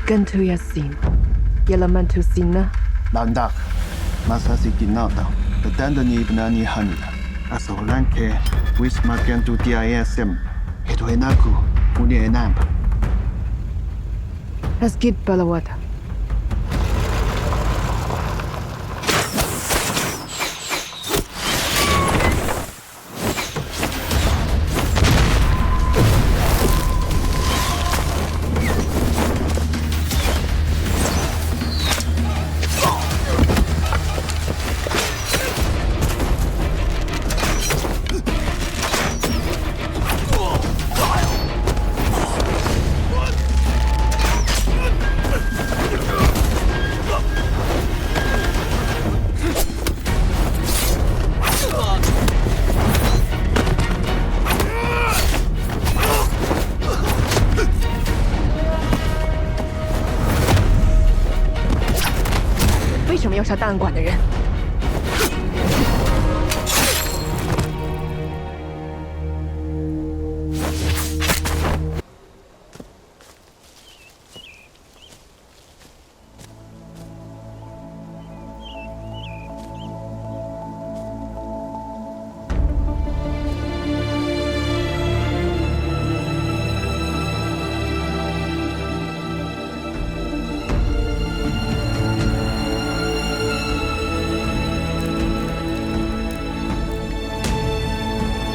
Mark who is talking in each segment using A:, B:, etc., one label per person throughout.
A: Gantu yasin, yalamantu sina.
B: Landak, masasi kinata, tetandani ibnani hanina. Asolanke, wisma gantu DISM, enaku, uni enamp.
A: Asgid balawata.为什么要杀档案馆的人？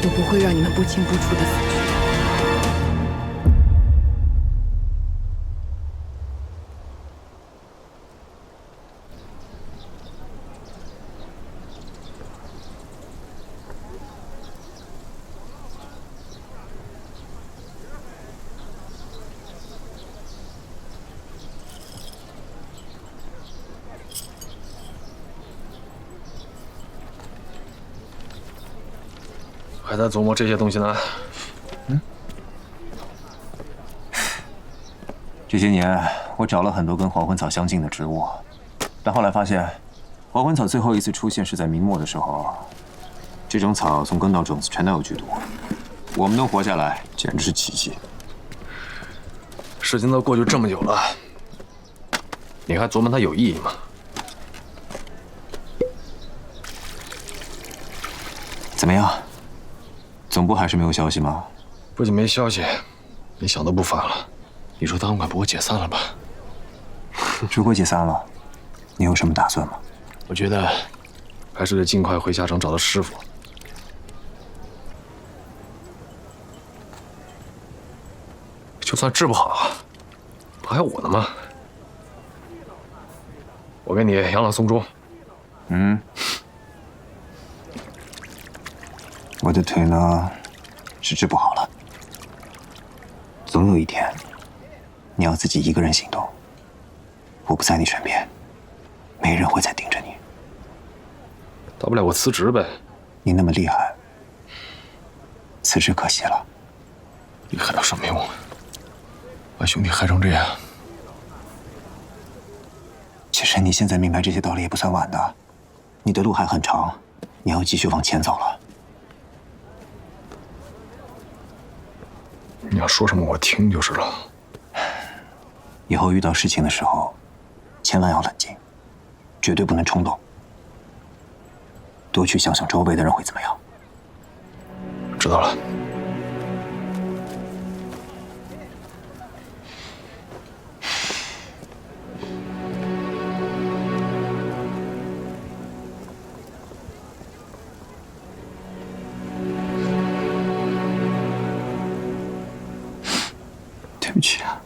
A: 我不会让你们不清不楚的死去。
C: 还在琢磨这些东西呢。
D: 这些年我找了很多跟黄昏草相近的植物，但后来发现，黄昏草最后一次出现是在明末的时候。这种草从根到种子全都有剧毒，我们能活下来简直是奇迹。
C: 事情都过去这么久了，你还琢磨它有意义吗？
D: 怎么样？总部还是没有消息吗？
C: 不仅没消息，你想都不烦了。你说档案馆不会解散了吧？
D: 如果解散了，你有什么打算吗？
C: 我觉得还是得尽快回下城找到师傅。就算治不好，不还有我呢吗？我给你养老送终。
D: 我的腿呢，是治不好了。总有一天，你要自己一个人行动。我不在你身边，没人会再盯着你。
C: 大不了我辞职呗。
D: 你那么厉害，辞职可惜了。
C: 厉害有什么用？把兄弟害成这样。
D: 其实你现在明白这些道理也不算晚的，你的路还很长，你要继续往前走了。
C: 你要说什么我听就是了。
D: 以后遇到事情的时候，千万要冷静，绝对不能冲动。多去想想周围的人会怎么样。
C: 知道了。
D: 对不起啊。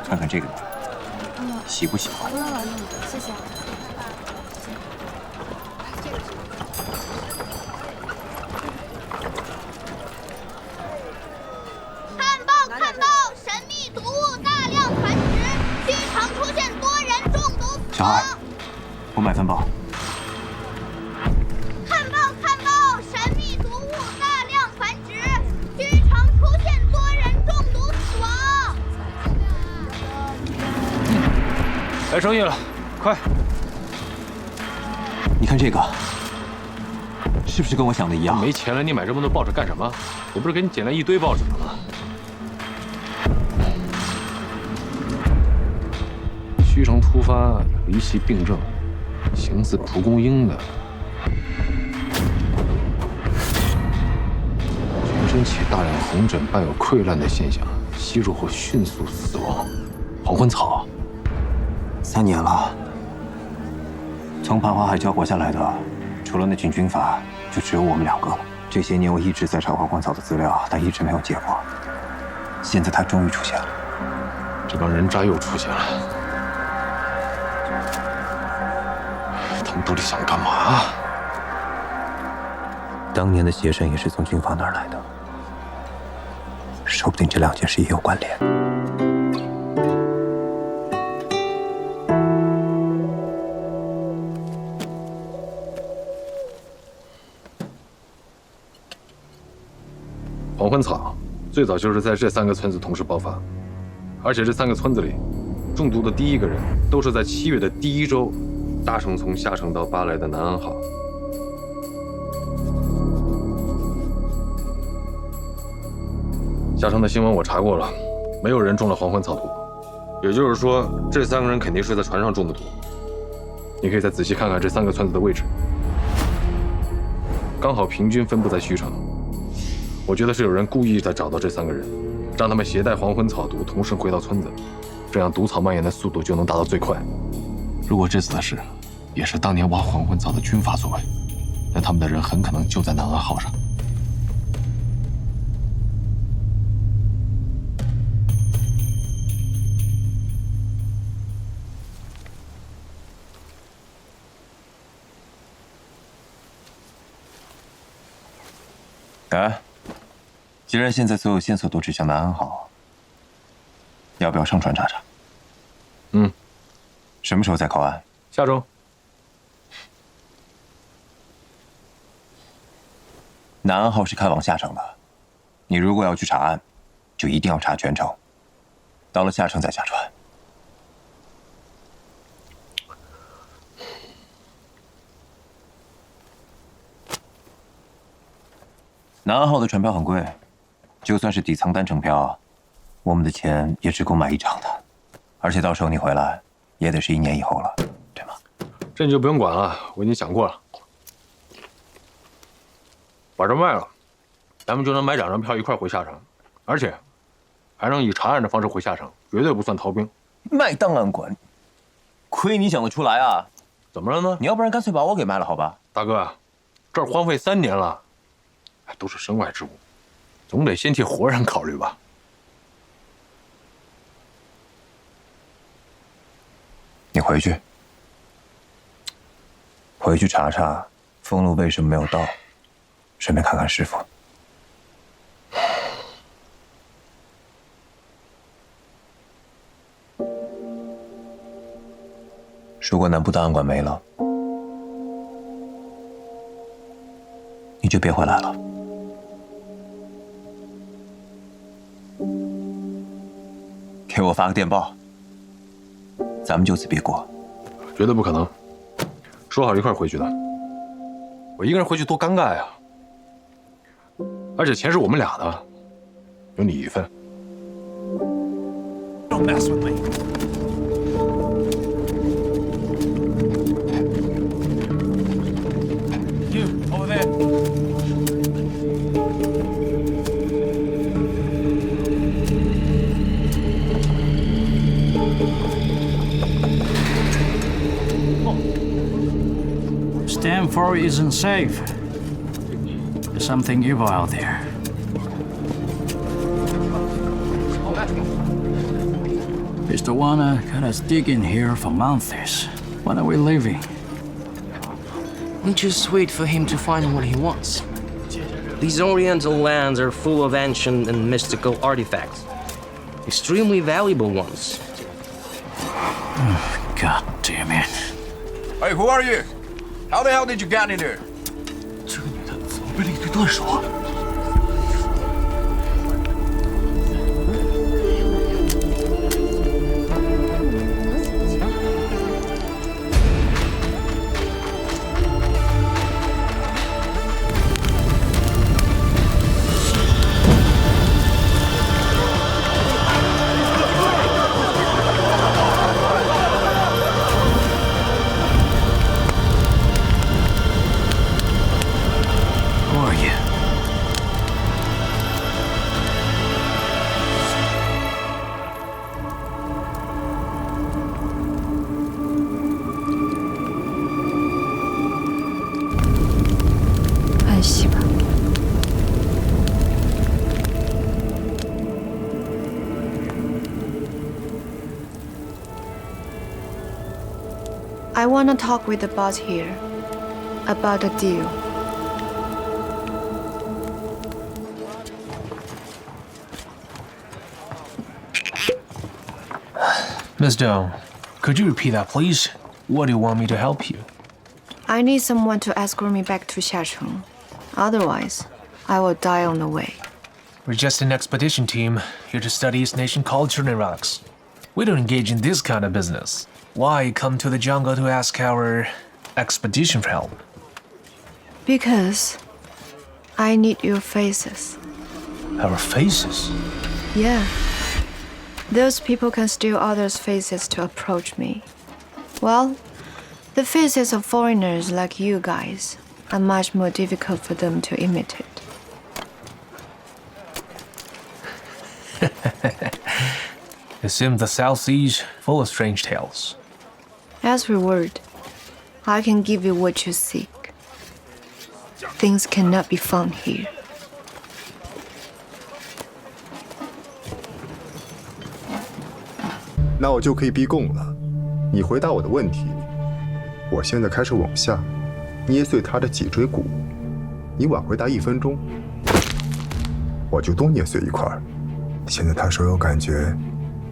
D: 看看这个，喜不喜欢？
E: 谢谢。
F: 看报！看报！神秘毒物大量繁殖，剧场出现多人中毒死
D: 小孩
F: 亡。，
D: 我买份报。
F: 看报！看报！神秘毒物大量繁殖，剧场出现多人中毒死亡。
C: 来生意了，快！
D: 你看这个，是不是跟我想的一样？
C: 没钱了，你买这么多报纸干什么？我不是给你捡了一堆报纸了吗？虚城突发离奇病症，形似蒲公英的，全身起大量红疹，伴有溃烂的现象，吸入后迅速死亡。黄昏草
D: 3年了，从盘花海交活下来的，除了那群军阀，就只有我们2个了。这些年我一直在查黄昏草的资料，但一直没有结果。现在他终于出现了，
C: 这帮人渣又出现了。他们到底想干嘛？
D: 当年的邪神也是从军阀那儿来的，说不定这2件事也有关联。
C: 黄昏草最早就是在这3个村子同时爆发，而且这3个村子里，中毒的第1个人都是在7月的第1周搭乘从下城到巴莱的南安号。下城的新闻我查过了，没有人中了黄昏草毒，也就是说，这3个人肯定是在船上中的毒。你可以再仔细看看这3个村子的位置，刚好平均分布在虚城。我觉得是有人故意在找到这3个人，让他们携带黄昏草毒同时回到村子，这样毒草蔓延的速度就能达到最快。如果这次的事也是当年挖黄昏草的军阀所为，那他们的人很可能就在南安号上。
D: 哎，既然现在所有线索都指向南安号，要不要上船查查？
C: 嗯，
D: 什么时候再靠岸？
C: 下周。
D: 南安号是开往下城的，你如果要去查岸，就一定要查全程，到了下城再下船。南安号的船票很贵，就算是底层单程票，我们的钱也只够买1张的，而且到时候你回来也得是1年以后了，对吗？
C: 这你就不用管了，我已经想过了。把这卖了，咱们就能买2张票一块回下城，而且还能以查案的方式回下城，绝对不算逃兵。
D: 卖档案馆，亏你想得出来啊！
C: 怎么了呢？
D: 你要不然干脆把我给卖了，好吧？
C: 大哥，这儿荒废3年了，都是身外之物，总得先替活人考虑吧。
D: 你回去查查俸禄为什么没有到，顺便看看师傅。如果南部档案馆没了，你就别回来了。给我发个电报，咱们就此别过。
C: 绝对不可能，说好一块回去的，我一个人回去多尴尬呀！而且钱是我们俩的，有你一份。
E: Don't mess with me. You over there.
G: Stanford isn't safe. There's something evil out there. Mr. Warner got us digging here for months. When are we leaving?
H: We just wait for him to find what he wants. These Oriental lands are full of ancient and mystical artifacts. Extremely valuable ones.
G: God damn it.
E: Hey, who are you? How the hell did you get in here?
G: 这个女的怎么背了一堆断手啊？
E: Hey,
A: I want to talk with the boss here about a deal.
I: Miss Dong, could you repeat that, please? What do you want me to help you?
A: I need someone to escort me back to Xiacheng. Otherwise, I will die on the way.
I: We're just an expedition team here to study East Nation culture and relics. We don't engage in this kind of business. Why come to the jungle to ask our expedition for help?
A: Because I need your faces.
I: Our faces?
A: Yeah. Those people can steal others' faces to approach me. Well, the faces of foreigners like you guys are much more difficult for them to imitate.
I: It seems the South Sea's full of strange tales.
A: As reward, I can give you what you seek. Things cannot be found here.
J: 那我就可以逼供了。你回答我的问题，我现在开始往下捏碎他的脊椎骨。你晚回答1分钟，我就多捏碎一块。现在他手有感觉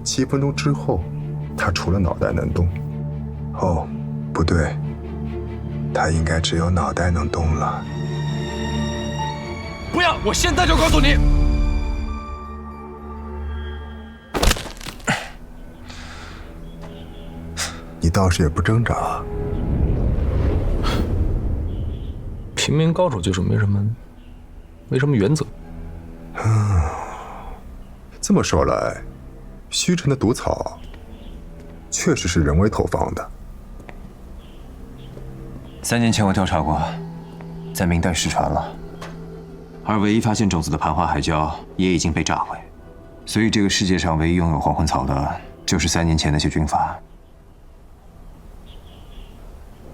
J: ，7分钟之后，他除了脑袋能动。哦，不对，他应该只有脑袋能动了。
C: 不要！我现在就告诉你。
J: 你倒是也不挣扎。
C: 平民高手就是没什么原则。
J: 这么说来，虚城的毒草确实是人为投放的。
D: 3年前我调查过，在明代失传了，而唯一发现种子的盘花海礁也已经被炸毁，所以这个世界上唯一拥有黄昏草的，就是3年前那些军阀。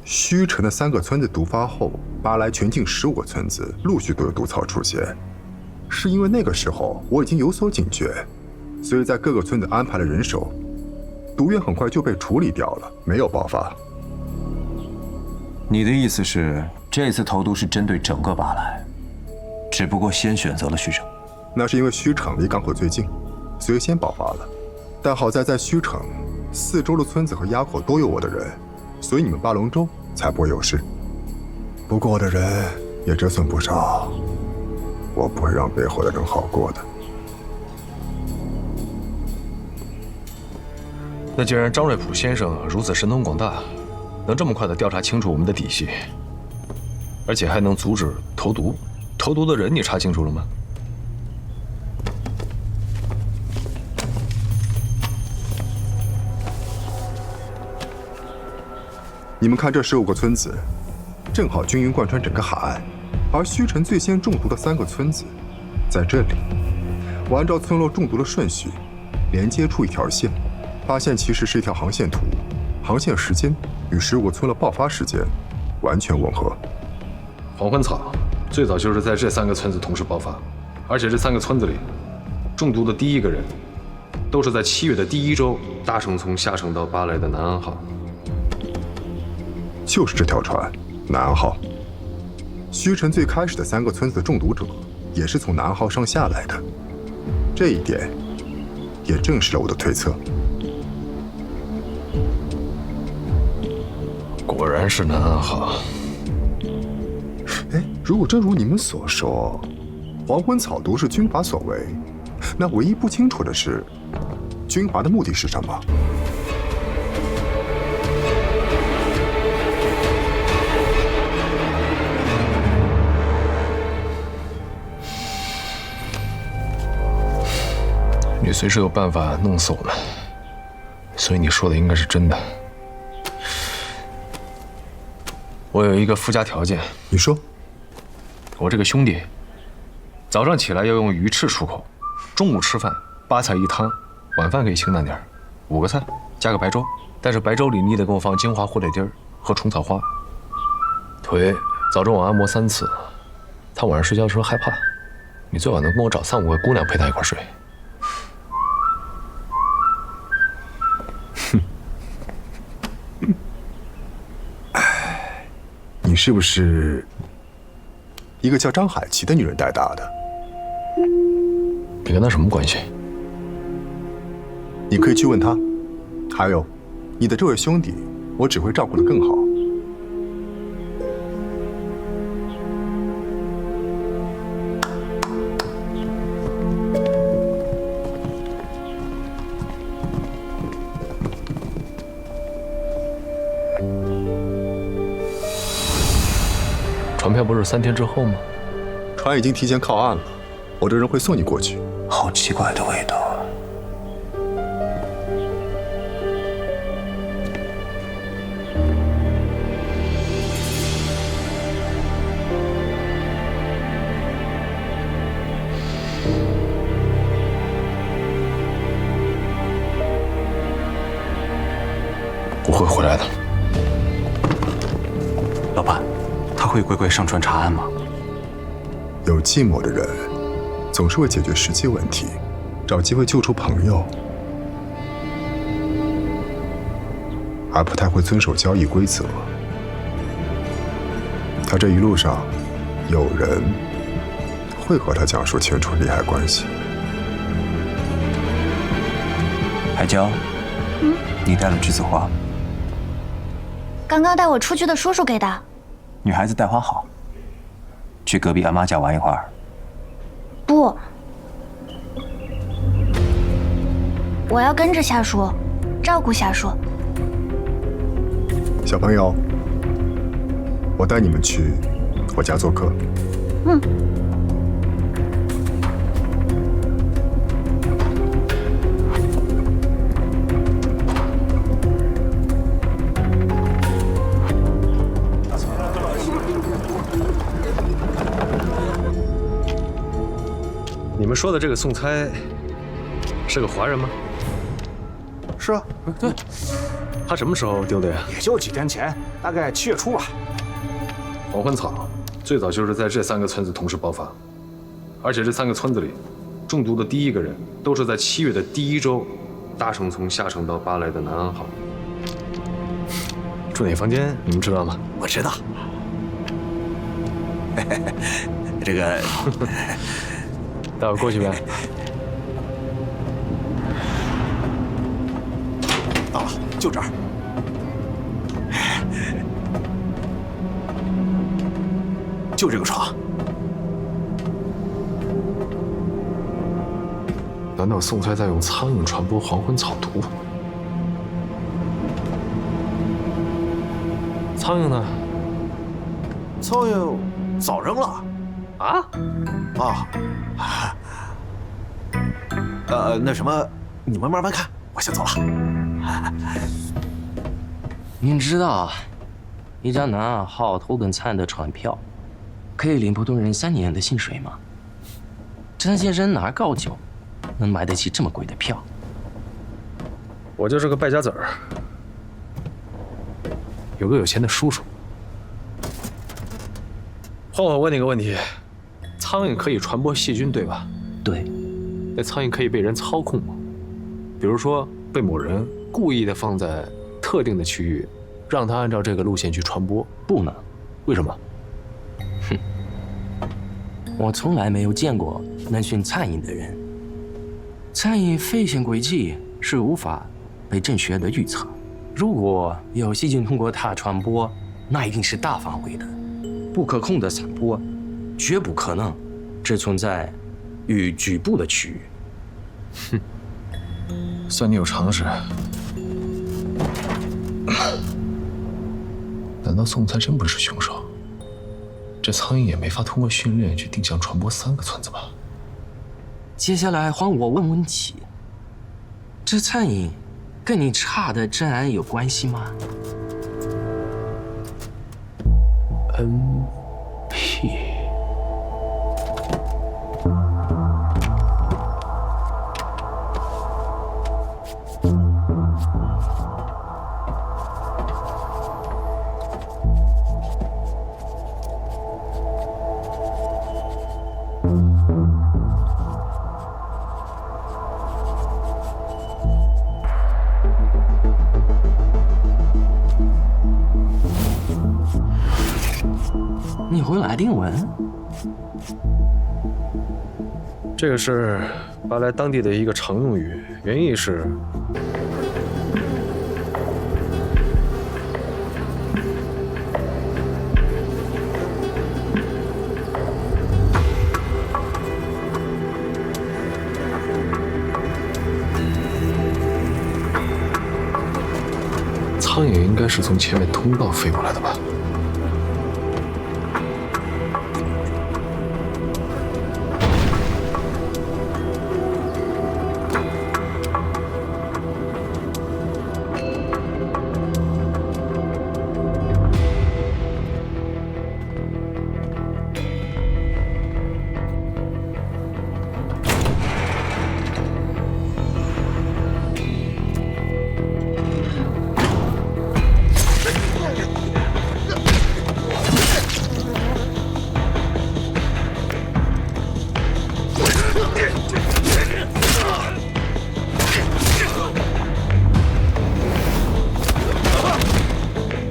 J: 虚城的3个村子毒发后，巴莱全境15个村子陆续都有毒草出现，是因为那个时候我已经有所警觉，所以在各个村子安排了人手，毒源很快就被处理掉了，没有爆发。
D: 你的意思是，这次投毒是针对整个巴莱，只不过先选择了虚城？
J: 那是因为虚城离港口最近，所以先爆发了。但好在虚城4周的村子和垭口都有我的人，所以你们巴龙州 才不会有事。不过我的人也折损不少，我不会让背后的人好过的。
C: 那既然张瑞普先生如此神通广大，能这么快地调查清楚我们的底细，而且还能阻止投毒，投毒的人你查清楚了吗？
J: 你们看这15个村子，正好均匀贯穿整个海岸，而虚城最先中毒的3个村子，在这里。我按照村落中毒的顺序，连接出一条线，发现其实是一条航线图，航线时间与15个村落爆发时间完全吻合。
C: 黄昏草最早就是在这3个村子同时爆发，而且这3个村子里，中毒的第1个人，都是在7月的第1周搭乘从下城到巴莱的南安号。
J: 就是这条船，南安号。虚城最开始的3个村子的中毒者，也是从南安号上下来的。这一点，也证实了我的推测。
C: 果然是南安号。
J: 哎，如果真如你们所说，黄昏草毒是军阀所为，那唯一不清楚的是，军阀的目的是什么？
C: 你随时有办法弄死我们，所以你说的应该是真的。我有一个附加条件，
J: 你说，
C: 我这个兄弟，早上起来要用鱼翅漱口，中午吃饭8菜1汤，晚饭可以清淡点，5个菜加个白粥，但是白粥里你得给我放金华火腿丁和虫草花。腿早中晚按摩3次，他晚上睡觉的时候害怕，你最晚能跟我找3、5个姑娘陪他一块睡。
J: 是不是一个叫张海琪的女人带大的？
C: 你跟她什么关系？
J: 你可以去问她。还有，你的这位兄弟，我只会照顾得更好。
C: 船票不是3天之后吗？
J: 船已经提前靠岸了，我这人会送你过去。
D: 好奇怪的味道啊！
C: 我会回来的。
D: 老板，他会乖乖上船查案吗？
J: 有寂寞的人，总是会解决实际问题，找机会救出朋友，而不太会遵守交易规则。他这一路上，有人会和他讲述清楚利害关系。
D: 海娇，你带了栀子花。
F: 刚刚带我出去的叔叔给的。
D: 女孩子带花好，去隔壁阿妈家玩一会儿。
F: 不，我要跟着夏叔，照顾夏叔。
J: 小朋友，我带你们去我家做客。
F: 嗯。
C: 你们说的这个送差是个华人吗？
K: 是啊，
C: 对。他什么时候丢的呀？
K: 也就几天前，大概7月初吧。
C: 黄昏草最早就是在这3个村子同时爆发，而且这3个村子里，中毒的第一个人都是在7月的第1周搭乘从下城到巴莱的南安号。住哪房间你们知道吗？
K: 我知道。这个。
C: 带我过去呗。
K: 到了，就这儿。就这个床。
C: 难道宋差在用苍蝇传播黄昏草毒？苍蝇呢？
K: 苍蝇早扔了。
C: 啊？
K: 那什么，你们慢慢看，我先走了。
H: 您知道，一张南岸号头等舱的船票，可以领普通人3年的薪水吗？张先生哪儿高就，能买得起这么贵的票？
C: 我就是个败家子儿，有个有钱的叔叔。换我问你个问题：苍蝇可以传播细菌，对吧？
H: 对。
C: 那苍蝇可以被人操控吗？比如说，被某人故意的放在特定的区域，让它按照这个路线去传播？
H: 不能。
C: 为什么？
H: 哼，我从来没有见过能驯苍蝇的人。苍蝇飞行轨迹是无法被正确的预测。如果有细菌通过它传播，那一定是大范围的、不可控的散播，绝不可能只存在于局部的区域。
C: 哼，算你有常识。难道宋才真不是凶手？这苍蝇也没法通过训练去定向传播3个村子吧？
H: 接下来换我问问题：这苍蝇跟你查的真案有关系吗
C: ？NP。
H: 你会拉丁文？
C: 这个是巴莱当地的一个常用语，原意是苍蝇应该是从前面通道飞过来的吧？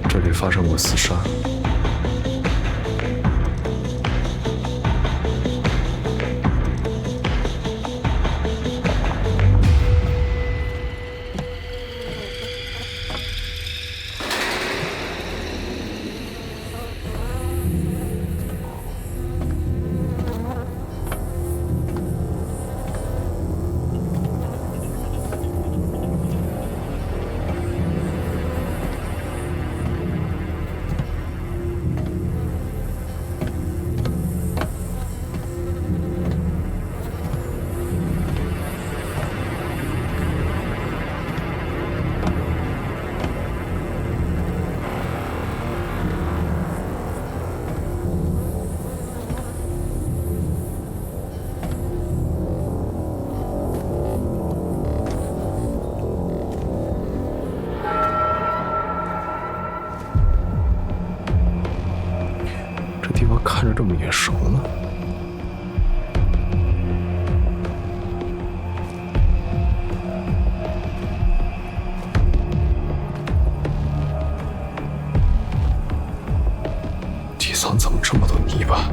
C: 这里发生过厮杀。这地方看着这么眼熟呢。底层怎么这么多泥巴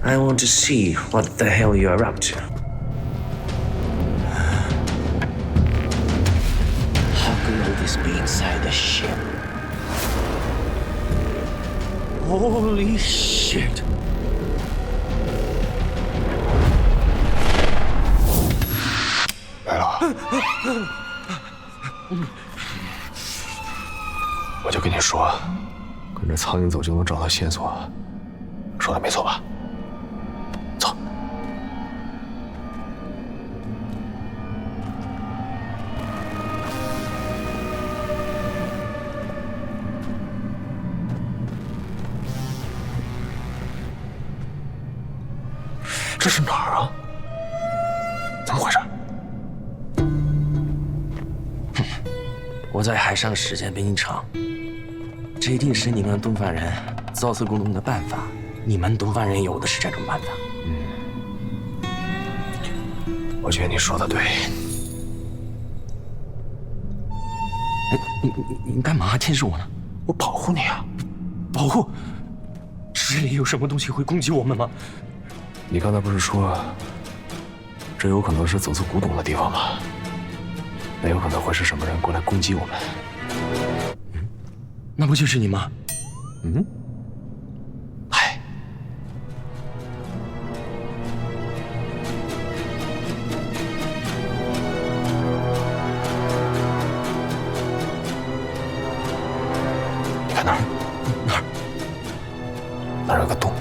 C: ？I
H: want to see what the hell you are up to. How could all this be inside the ship? Holy shit!
C: 来了，我就跟你说，跟着苍蝇走就能找到线索，说的没错吧？走。这是哪儿啊？怎么回事？
H: 我在海上时间比你长，这一定是你们东方人造次共同的办法。你们东方人有的是这种办法。
C: 我觉得你说的对。
H: 哎，你干嘛监视我呢？
C: 我保护你啊！
H: 保护？这里有什么东西会攻击我们吗？
C: 你刚才不是说，这有可能是走私古董的地方吗？那有可能会是什么人过来攻击我们？
H: 那不就是你吗？
C: 嗨，你看那儿，那儿有个洞。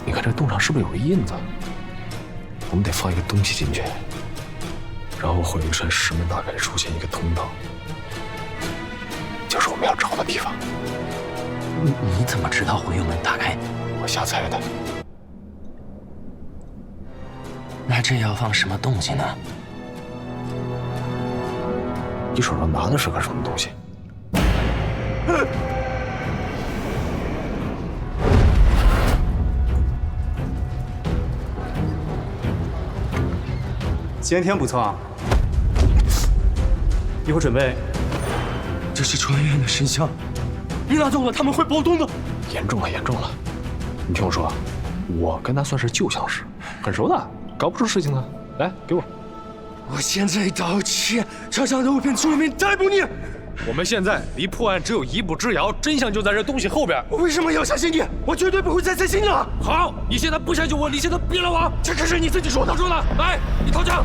C: 你看这洞上是不是有个印子？们得放一个东西进去，然后会有一扇石门打开，出现一个通道，就是我们要找的地方。
H: 你怎么知道会有门打开？
C: 我瞎猜的。
H: 那这要放什么东西呢？
C: 你手上拿的是个什么东西？
K: 今天不错啊，一会儿准备。
H: 这是穿越的神像，你拿走了他们会暴动的。
C: 严重了，严重了！你听我说，我跟他算是旧相识，很熟的，搞不出事情的。来，给我。
H: 我现在道歉，车上的物品出面逮捕你。
C: 我们现在离破案只有一步之遥，真相就在这东西后边。
H: 我为什么要相信你？我绝对不会再相信了。
C: 好，你现在不相信我，你现在毙了我。
H: 这可是你自己说的。
C: 来，你投降。